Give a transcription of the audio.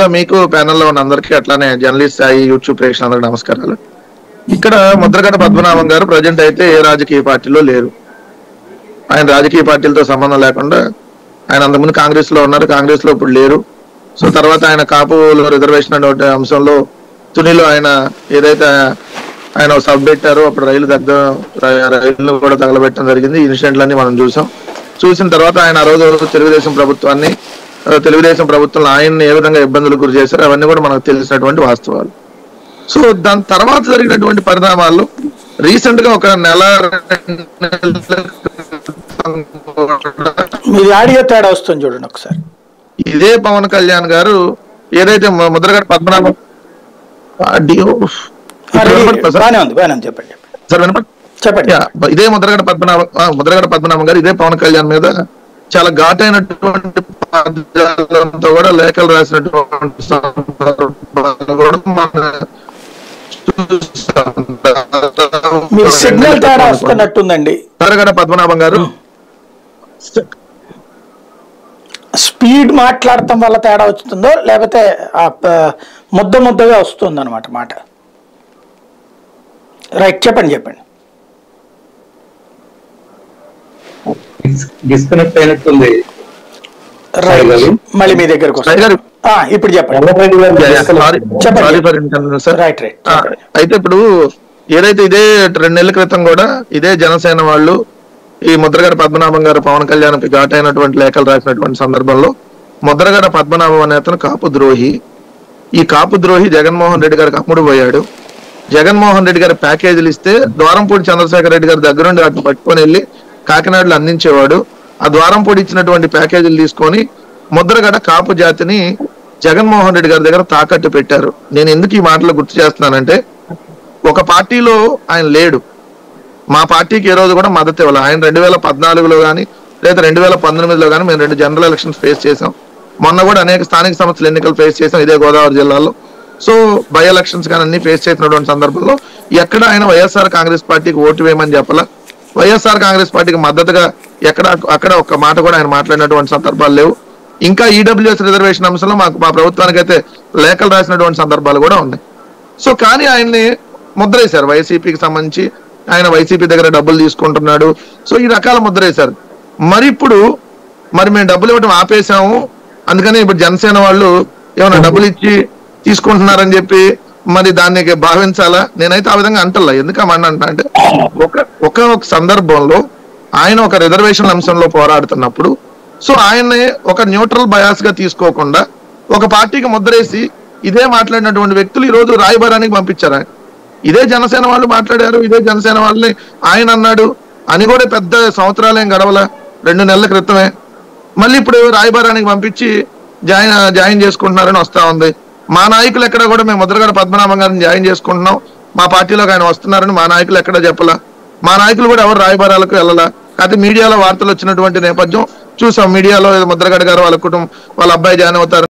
ముందుగా మీకు ప్యానెల్లో ఉన్న అందరికీ అట్లానే జర్నలిస్ట్ స్థాయి యూట్యూబ్ ప్రేక్షకులందరికీ నమస్కారాలు. ఇక్కడ ముద్రగడ పద్మనాభం గారు ప్రజెంట్ అయితే ఏ రాజకీయ పార్టీలో లేరు. ఆయన రాజకీయ పార్టీలతో సంబంధం లేకుండా ఆయన అంతకుముందు కాంగ్రెస్ లో ఉన్నారు, కాంగ్రెస్ లో ఇప్పుడు లేరు. సో తర్వాత ఆయన కాపులో రిజర్వేషన్ అనే అంశంలో తునిలో ఆయన ఏదైతే ఆయన సబ్ పెట్టారో అప్పుడు రైలు కూడా తగలబెట్టడం జరిగింది. ఈ ఇన్సిడెంట్లన్నీ మనం చూసిన తర్వాత ఆయన ఆ రోజు తెలుగుదేశం ప్రభుత్వంలో ఆయన్ని ఏ విధంగా ఇబ్బందులకు గురి చేశారో అవన్నీ కూడా మనకు తెలిసినటువంటి వాస్తవాలు. సో దాని తర్వాత జరిగినటువంటి పరిణామాల్లో రీసెంట్ గా ఒక నెల ఆడియో తేడా వస్తుంది చూడండి ఒకసారి. ఇదే పవన్ కళ్యాణ్ గారు ఏదైతే ముద్రగడ పద్మనాభం చెప్పండి. ఇదే ముద్రగడ పద్మనాభం గారు ఇదే పవన్ కళ్యాణ్ మీద చాలా ఘాటైనటువంటి పదాలతో కూడా లేఖలు రాసినటువంటి సిగ్నల్ తేడా వస్తున్నట్టుందండి. ముద్రగడ పద్మనాభం గారు స్పీడ్ మాట్లాడటం వల్ల తేడా వస్తుందో లేకపోతే ముద్దగా వస్తుంది అనమాట మాట. రైట్, చెప్పండి. డిస్కనెక్ట్ అయినట్టుంది. మళ్ళీ మీ దగ్గరకు ఇప్పుడు చెప్పండి. అయితే ఇప్పుడు ఏదైతే ఇదే 2 నెలల క్రితం కూడా ఇదే జనసేన వాళ్ళు ఈ ముద్రగడ పద్మనాభం గారు పవన్ కళ్యాణ్ కి ఘాటైనటువంటి లేఖలు రాసినటువంటి సందర్భంలో ముద్రగడ పద్మనాభం అనే అతను కాపు ద్రోహి. ఈ కాపు ద్రోహి జగన్మోహన్ రెడ్డి గారికి అమ్ముడు పోయాడు. జగన్మోహన్ రెడ్డి గారి ప్యాకేజీలు ఇస్తే ద్వారంపూడి చంద్రశేఖర్ రెడ్డి గారి దగ్గర నుండి వాటిని పట్టుకొని వెళ్ళి కాకినాడలో అందించేవాడు. ఆ ద్వారంపూడి ఇచ్చినటువంటి ప్యాకేజీలు తీసుకొని ముద్రగడ కాపు జాతిని జగన్మోహన్ రెడ్డి గారి దగ్గర తాకట్టు పెట్టారు. నేను ఎందుకు ఈ మాటలు గుర్తు చేస్తున్నానంటే, ఒక పార్టీలో ఆయన లేడు, మా పార్టీకి ఏ రోజు కూడా మద్దతు ఇవ్వాలి. ఆయన 2014లో కానీ లేదా 2019లో కానీ మేము 2 జనరల్ ఎలక్షన్స్ ఫేస్ చేసాం. మొన్న కూడా అనేక స్థానిక సంస్థల ఎన్నికలు ఫేస్ చేసాం ఇదే గోదావరి జిల్లాలో. సో బై ఎలక్షన్స్ కానీ అన్ని ఫేస్ చేసినటువంటి సందర్భంలో ఎక్కడ ఆయన వైఎస్ఆర్ కాంగ్రెస్ పార్టీకి ఓటు వేయమని చెప్పాలా, వైఎస్ఆర్ కాంగ్రెస్ పార్టీకి మద్దతుగా అక్కడ ఒక్క మాట కూడా ఆయన మాట్లాడినటువంటి సందర్భాలు లేవు. ఇంకా ఈడబ్ల్యూఎస్ రిజర్వేషన్ అంశంలో మా ప్రభుత్వానికి అయితే లేఖలు రాసినటువంటి సందర్భాలు కూడా ఉన్నాయి. సో కానీ ఆయన్ని ముద్రేశారు. వైసీపీకి సంబంధించి ఆయన వైసీపీ దగ్గర డబ్బులు తీసుకుంటున్నాడు. సో ఈ రకాల ముద్రేశారు. ఇప్పుడు మేము డబ్బులు ఇవ్వడం ఆపేశాము, అందుకని ఇప్పుడు జనసేన వాళ్ళు ఏమైనా డబ్బులు ఇచ్చి తీసుకుంటున్నారని చెప్పి మరి దాన్ని భావించాలా? నేనైతే ఆ విధంగా అంటల్లా. ఎందుకన్నా అంటే ఒక సందర్భంలో ఆయన ఒక రిజర్వేషన్ అంశంలో పోరాడుతున్నప్పుడు సో ఆయన్ని ఒక న్యూట్రల్ బయాస్ గా తీసుకోకుండా ఒక పార్టీకి ముద్రేసి ఇదే మాట్లాడినటువంటి వ్యక్తులు ఈ రోజు రాయబారానికి పంపించారు. ఇదే జనసేన వాళ్ళు మాట్లాడారు, ఇదే జనసేన వాళ్ళని ఆయన అన్నాడు అని కూడా పెద్ద సంవత్సరాలేం గడవల, 2 నెలల క్రితమే. మళ్ళీ ఇప్పుడు రాయబారానికి పంపించి జాయిన్ చేసుకుంటున్నారని వస్తా ఉంది. మా నాయకులు ఎక్కడ కూడా మేము ముద్రగడ పద్మనాభం గారిని జాయిన్ చేసుకుంటున్నాం, మా పార్టీలోకి ఆయన వస్తున్నారని మా నాయకులు ఎక్కడ చెప్పలా. మా నాయకులు కూడా ఎవరు రాయబారాలకు వెళ్ళలా. అయితే మీడియాలో వార్తలు వచ్చినటువంటి నేపథ్యం చూసాం. మీడియాలో ముద్రగడ గారు వాళ్ళ కుటుంబం వాళ్ళ అబ్బాయి జాయిన్ అవుతారు.